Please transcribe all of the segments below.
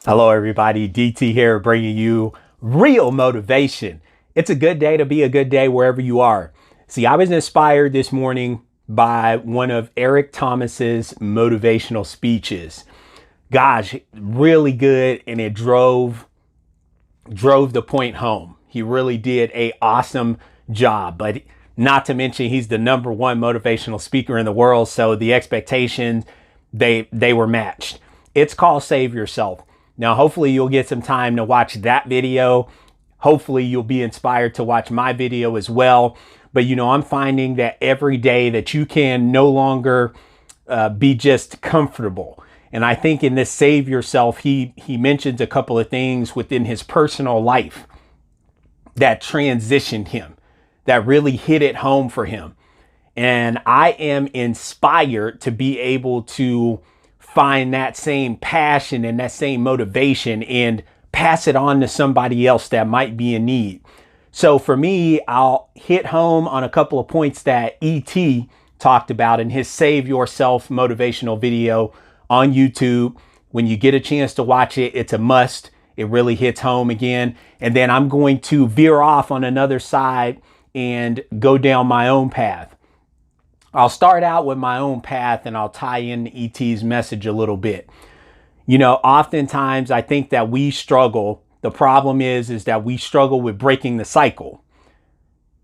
Hello, everybody. DT here, bringing you real motivation. It's a good day to be a good day wherever you are. See, I was inspired this morning by one of Eric Thomas's motivational speeches. Gosh, really good, and it drove the point home. He really did a awesome job, but not to mention he's the number one motivational speaker in the world, so the expectations they were matched. It's called Save Yourself. Now, hopefully you'll get some time to watch that video. Hopefully you'll be inspired to watch my video as well. But I'm finding that every day that you can no longer be just comfortable. And I think in this Save Yourself, he mentions a couple of things within his personal life that transitioned him, that really hit it home for him. And I am inspired to be able to find that same passion and that same motivation and pass it on to somebody else that might be in need. So for me, I'll hit home on a couple of points that E.T. talked about in his Save Yourself motivational video on YouTube. When you get a chance to watch it, it's a must. It really hits home again. And then I'm going to veer off on another side and go down my own path. I'll start out with my own path and I'll tie in E.T.'s message a little bit. Oftentimes I think that we struggle. The problem is that we struggle with breaking the cycle.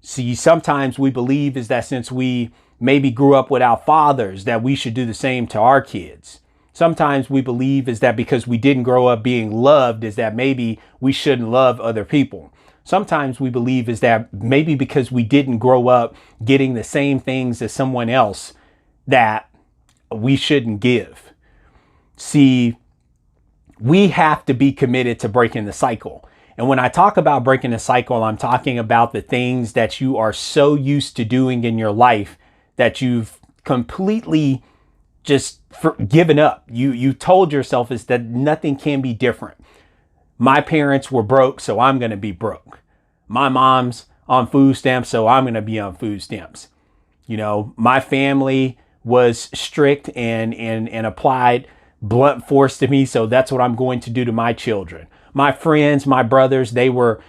See, sometimes we believe is that since we maybe grew up without fathers, that we should do the same to our kids. Sometimes we believe is that because we didn't grow up being loved, is that maybe we shouldn't love other people. Sometimes we believe is that maybe because we didn't grow up getting the same things as someone else, that we shouldn't give. See, we have to be committed to breaking the cycle. And when I talk about breaking the cycle, I'm talking about the things that you are so used to doing in your life that you've completely just given up. You told yourself is that nothing can be different. My parents were broke, so I'm going to be broke. My mom's on food stamps, so I'm going to be on food stamps. My family was strict and applied blunt force to me, so that's what I'm going to do to my children. My friends, my brothers, they were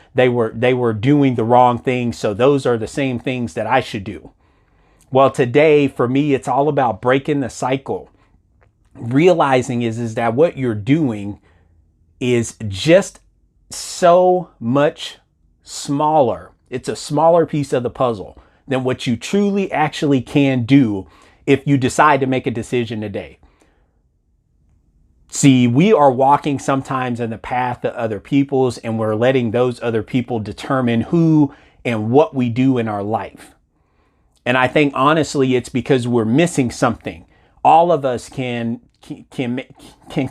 doing the wrong things, so those are the same things that I should do. Well, today for me, it's all about breaking the cycle. Realizing is that what you're doing is just so much smaller. It's a smaller piece of the puzzle than what you truly actually can do if you decide to make a decision today. See, we are walking sometimes in the path of other people's, and we're letting those other people determine who and what we do in our life. And I think honestly, it's because we're missing something. All of us can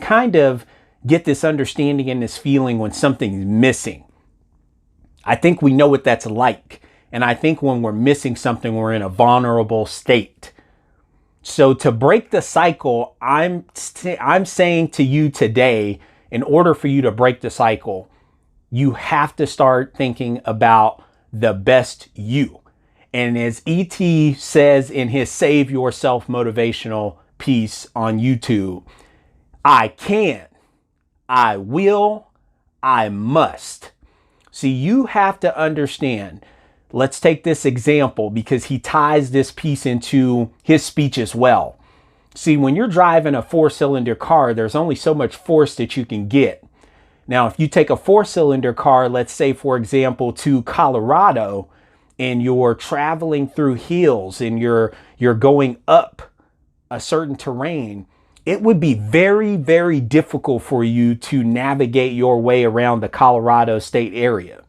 kind of get this understanding and this feeling when something's missing. I think we know what that's like. And I think when we're missing something, we're in a vulnerable state. So to break the cycle, I'm saying to you today, in order for you to break the cycle, you have to start thinking about the best you. And as E.T. says in his Save Yourself motivational piece on YouTube, I can, I will, I must. See, you have to understand. Let's take this example because he ties this piece into his speech as well. See, when you're driving a 4-cylinder car, there's only so much force that you can get. Now, if you take a 4-cylinder car, let's say, for example, to Colorado, and you're traveling through hills and you're going up a certain terrain, it would be very, very difficult for you to navigate your way around the Colorado state area.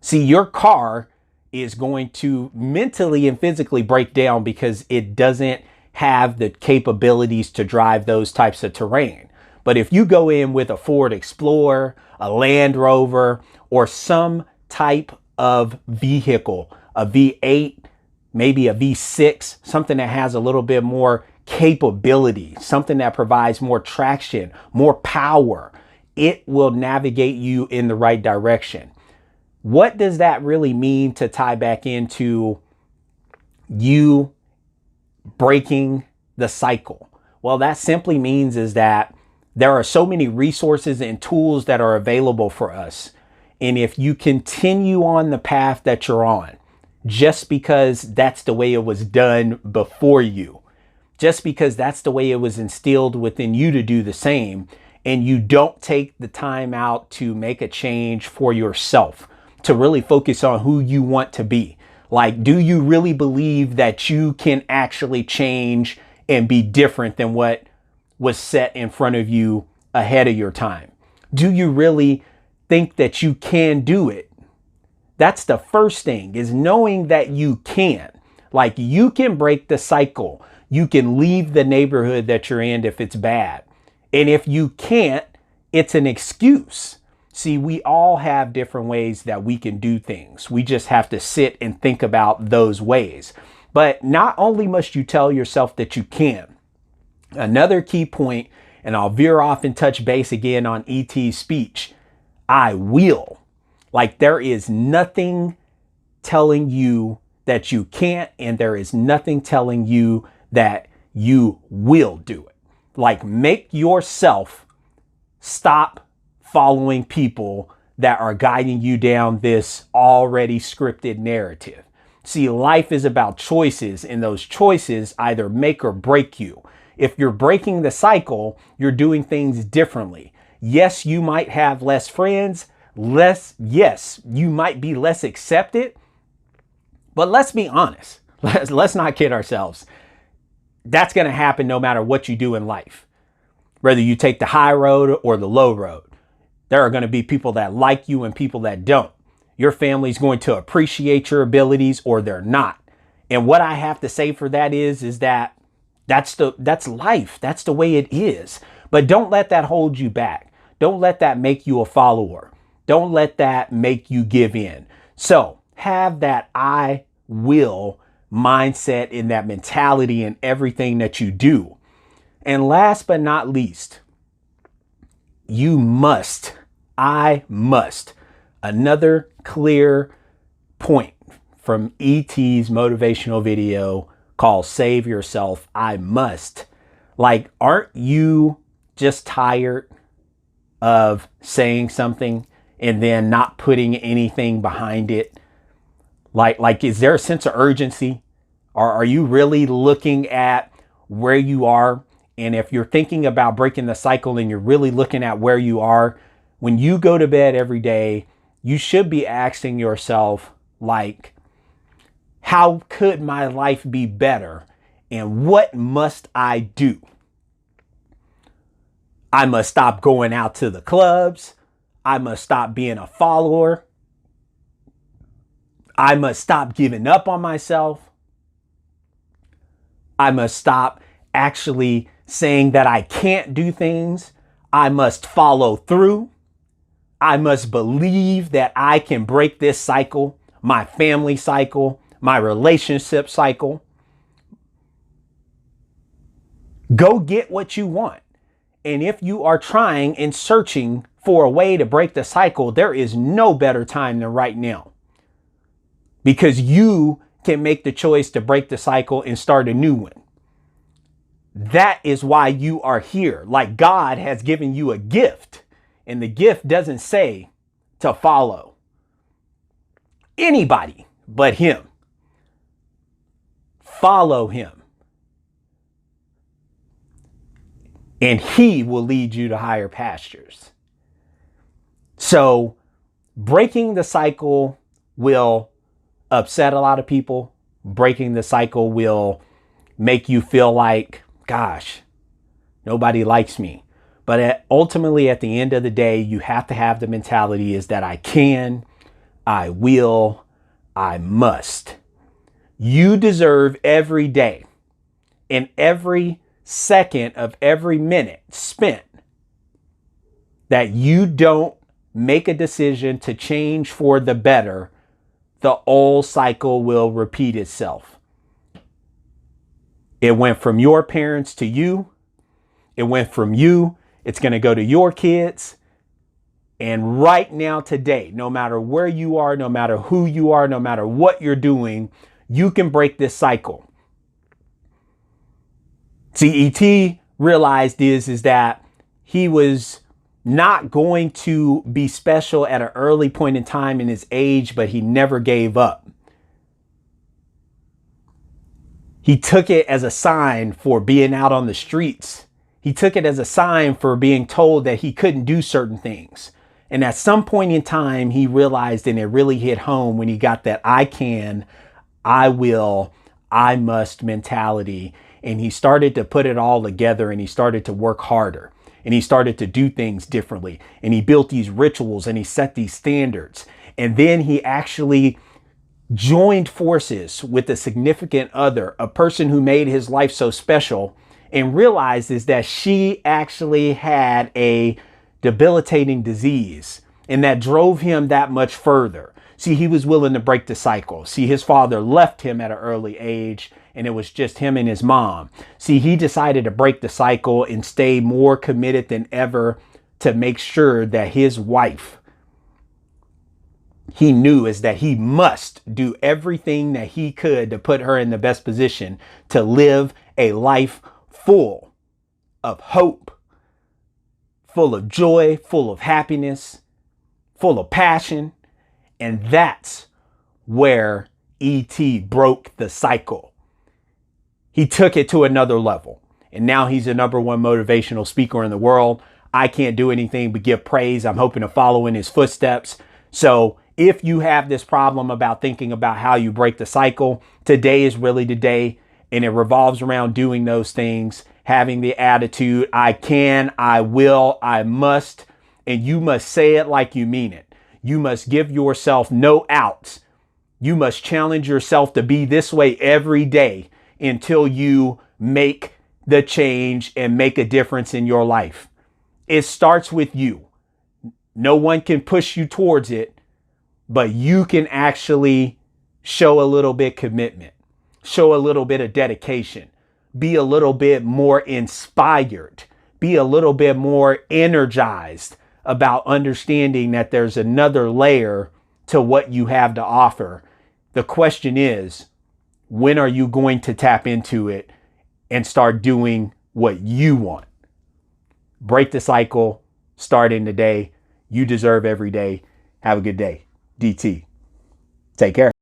See, your car is going to mentally and physically break down because it doesn't have the capabilities to drive those types of terrain. But if you go in with a Ford Explorer, a Land Rover, or some type of vehicle, a V8, maybe a V6, something that has a little bit more capability, something that provides more traction, more power, it will navigate you in the right direction. What does that really mean to tie back into you breaking the cycle? Well, that simply means is that There are so many resources and tools that are available for us. And if you continue on the path that you're on, just because that's the way it was done before you, just because that's the way it was instilled within you to do the same, and you don't take the time out to make a change for yourself, to really focus on who you want to be. Like, do you really believe that you can actually change and be different than what was set in front of you ahead of your time? Do you really think that you can do it? That's the first thing, is knowing that you can. Like, you can break the cycle. You can leave the neighborhood that you're in if it's bad. And if you can't, it's an excuse. See, we all have different ways that we can do things. We just have to sit and think about those ways. But not only must you tell yourself that you can. Another key point, and I'll veer off and touch base again on E.T.'s speech, I will. Like, there is nothing telling you that you can't, and there is nothing telling you that you will do it. Like, make yourself stop following people that are guiding you down this already scripted narrative. See, life is about choices, and those choices either make or break you. If you're breaking the cycle, you're doing things differently. Yes, you might have less friends, yes, you might be less accepted, but let's be honest. Let's not kid ourselves. That's going to happen no matter what you do in life. Whether you take the high road or the low road, there are going to be people that like you and people that don't. Your family's going to appreciate your abilities or they're not. And what I have to say for that is that that's life. That's the way it is. But don't let that hold you back. Don't let that make you a follower. Don't let that make you give in. So have that I will mindset and that mentality in everything that you do. And last but not least, I must, another clear point from E.T.'s motivational video called Save Yourself, I must. Like, aren't you just tired of saying something and then not putting anything behind it? Like, is there a sense of urgency? Or are you really looking at where you are? And if you're thinking about breaking the cycle and you're really looking at where you are, when you go to bed every day, you should be asking yourself, like, how could my life be better? And what must I do? I must stop going out to the clubs. I must stop being a follower. I must stop giving up on myself. I must stop actually saying that I can't do things. I must follow through. I must believe that I can break this cycle, my family cycle, my relationship cycle. Go get what you want. And if you are trying and searching for a way to break the cycle, there is no better time than right now. Because you can make the choice to break the cycle and start a new one. That is why you are here. Like, God has given you a gift, and the gift doesn't say to follow anybody but Him. Follow Him, and He will lead you to higher pastures. So breaking the cycle will upset a lot of people. Breaking the cycle will make you feel like, gosh, nobody likes me. But ultimately, at the end of the day, you have to have the mentality is that I can, I will, I must. You deserve every day and every second of every minute spent that you don't make a decision to change for the better. The old cycle will repeat itself. It went from your parents to you. It went from you. It's going to go to your kids. And right now, today, no matter where you are, no matter who you are, no matter what you're doing, you can break this cycle. See, E.T. realized is that he was not going to be special at an early point in time in his age, but he never gave up. He took it as a sign for being out on the streets. He took it as a sign for being told that he couldn't do certain things. And at some point in time, he realized, and it really hit home when he got that I can, I will, I must mentality. And he started to put it all together, and he started to work harder, and he started to do things differently. And he built these rituals, and he set these standards. And then he actually joined forces with a significant other, a person who made his life so special, and realizes that she actually had a debilitating disease, and that drove him that much further. See, he was willing to break the cycle. See, his father left him at an early age, and it was just him and his mom. See, he decided to break the cycle and stay more committed than ever to make sure that his wife, he knew is that he must do everything that he could to put her in the best position to live a life full of hope, full of joy, full of happiness, full of passion. And that's where E.T. broke the cycle. He took it to another level. And now he's the number one motivational speaker in the world. I can't do anything but give praise. I'm hoping to follow in his footsteps. So if you have this problem about thinking about how you break the cycle, today is really the day, and it revolves around doing those things, having the attitude, I can, I will, I must, and you must say it like you mean it. You must give yourself no outs. You must challenge yourself to be this way every day until you make the change and make a difference in your life. It starts with you. No one can push you towards it, but you can actually show a little bit commitment, show a little bit of dedication, be a little bit more inspired, be a little bit more energized about understanding that there's another layer to what you have to offer. The question is, when are you going to tap into it and start doing what you want? Break the cycle, starting today. You deserve every day. Have a good day. DT. Take care.